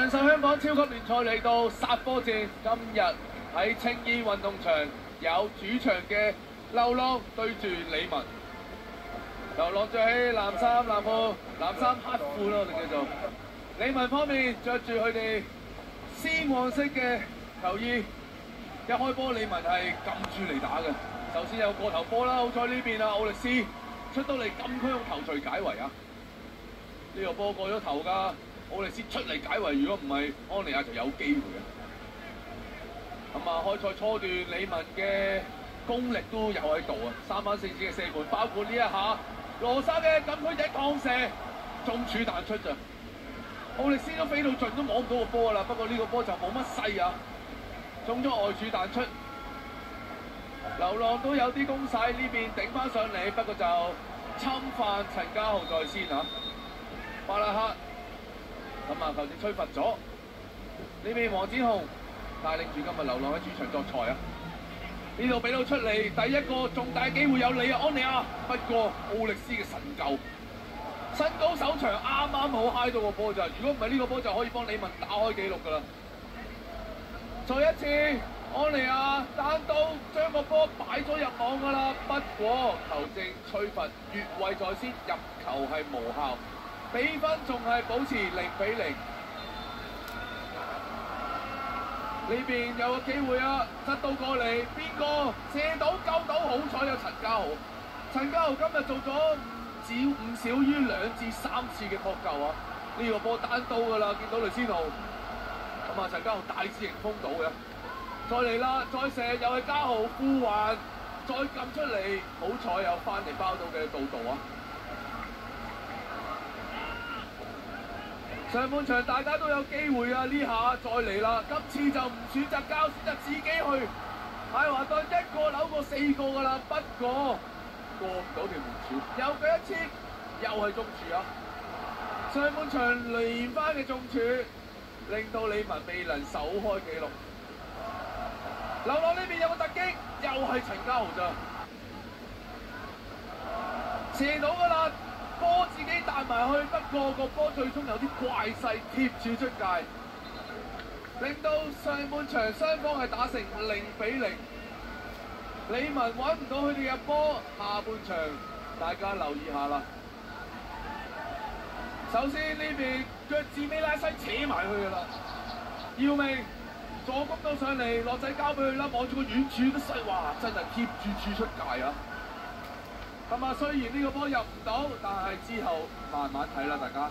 場受香港超級聯賽嚟到殺科戰，今日喺青衣運動場有主場嘅流浪對住理文。流浪着起藍衫藍褲，藍衫黑褲啦，我哋叫做。理文方面着住佢哋鮮黃色嘅球衣，一開波理文係撳住嚟打嘅。首先有過頭波啦，好彩呢邊啊奧力斯出到嚟禁區用頭槌解圍啊！呢個波過咗頭㗎，奧力斯出嚟解圍，如果唔係安利亞就有機會嘅。咁啊，開賽初段理文嘅功力都有喺度啊，3番4子嘅射門，包括呢一下羅莎嘅禁區仔抗射中柱彈出咋，奧力斯都飛到盡都摸唔到個波啦。不過呢個波就冇乜勢啊，中咗外柱彈出。流浪都有啲攻勢，呢邊頂翻上嚟，不過就侵犯陳家豪在先啊。巴拉克咁啊，球證吹罰咗。呢邊黃展雄帶領住今日流浪喺主場作賽啊！呢度俾到出嚟，第一個重大機會有你啊，安利亞。不過奧力斯嘅神救，身高手長，啱啱好嗨到個波咋。如果唔係呢個波就可以幫理文打開紀錄㗎啦。再一次，安利亞單刀將個波擺咗入網㗎啦。不過球證吹罰越位在先，入球係無效，比分仲係保持0-0。呢邊有個機會啊，側到過嚟，邊個射到救到？好彩有陳家豪。陳家豪今日做咗唔少於2至3次嘅撲救啊！呢個波單刀㗎啦，見到雷斯奴。咁啊，陳家豪大字型封到嘅。再嚟啦，再射又係家豪副環，再撳出嚟，好彩有翻嚟包到嘅道道啊！上半場大家都有機會啊，呢下再嚟啦，今次就唔選擇交，選擇自己去。艾華頓一個扭過4個㗎啦，不過過唔到條門柱，又佢一次，又係中柱啊！上半場連番嘅中柱，令到理文未能首開紀錄。流浪呢邊有個突擊，又係陳家豪咋，射到㗎啦！波自己彈埋去，不過個波最終有啲怪勢貼住出界，令到上半場雙方係打成0-0。理文揾唔到佢哋入波，下半場大家留意下啦。首先呢邊腳趾尾拉西扯埋去㗎啦，姚明助攻到上嚟，落仔交俾佢啦，望住個遠處都細，哇！真係貼住柱出界啊！咁啊，雖然呢個波入唔到，但係之後慢慢睇啦，大家。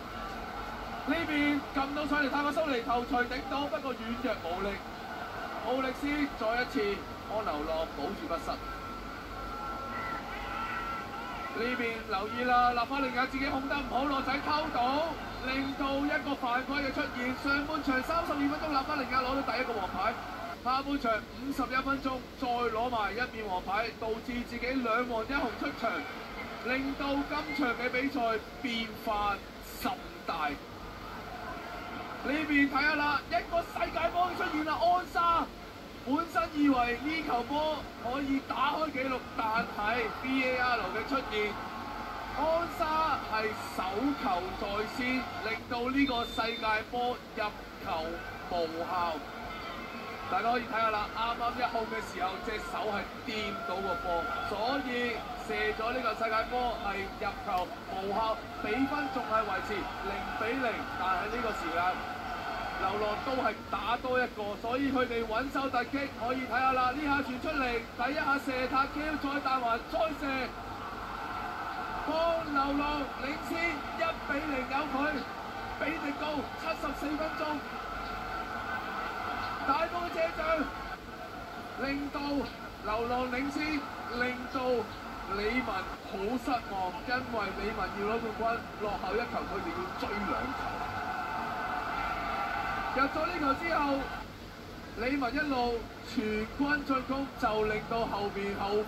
呢邊撳到上嚟，泰馬修尼頭槌頂到，不過軟弱無力。奧力斯再一次看流浪保住不失。呢邊留意啦，立法利亞自己控得唔好，落仔溝到，令到一個犯規嘅出現。上半場32分鐘，立法利亞攞到第一個黃牌。下半場51分鐘，再攞埋一面黃牌，導致自己2黃1紅出場，令到今場嘅比賽變化甚大。呢邊睇下啦，一個世界波出現啦，安莎本身以為呢球波可以打開紀錄，但係 VAR 嘅出現，安莎係手球在先，令到呢個世界波入球無效。大家可以睇下啦，啱啱一控嘅時候隻手係掂到個波，所以射咗呢個世界波係入球無效，比分仲係維持0-0。但係呢個時間流浪都係打多一個，所以佢哋穩守突擊。可以睇下啦，呢下傳出嚟，第一下射塔 Q， 再彈環，再射，幫流浪領先1-0有佢，比迪高74分鐘。大波嘅車將令到流浪領先，令到理文好失望，因為理文要攞冠軍，落後1球，佢哋要追2球。入咗呢球之後，理文一路全軍進攻，就令到後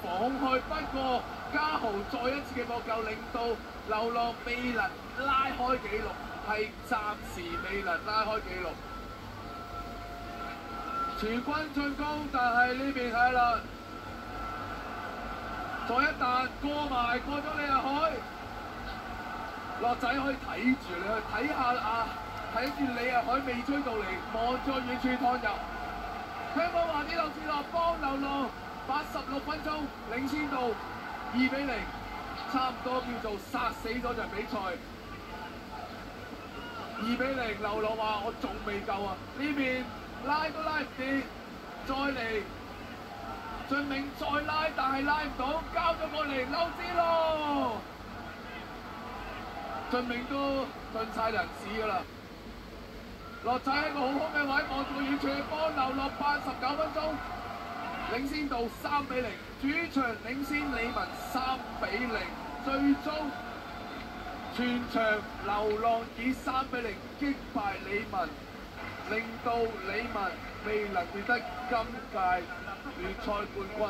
防空虛。不過家豪再一次嘅撲救，令到流浪未能拉開紀錄，係暫時未能拉開紀錄。全軍進攻，但係呢邊睇啦，再一彈過咗李亞海，樂仔可以睇住你去睇下啊！睇住李日海未追到嚟，望在遠處趟入。香港華啲劉志樂幫流浪86分鐘領先到2-0，差唔多叫做殺死咗場比賽。2-0，流浪話我仲未夠啊！呢邊拉都拉唔掂，再嚟俊明再拉，但係拉唔到，交咗過嚟劉志樂，俊明都盡晒人事㗎啦。落仔喺個好空嘅位，望住個遠處幫流落89分鐘，領先到3-0，主場領先李文3-0，最終全場流浪以3-0擊敗李文，令到李文未能奪得今屆聯賽冠軍。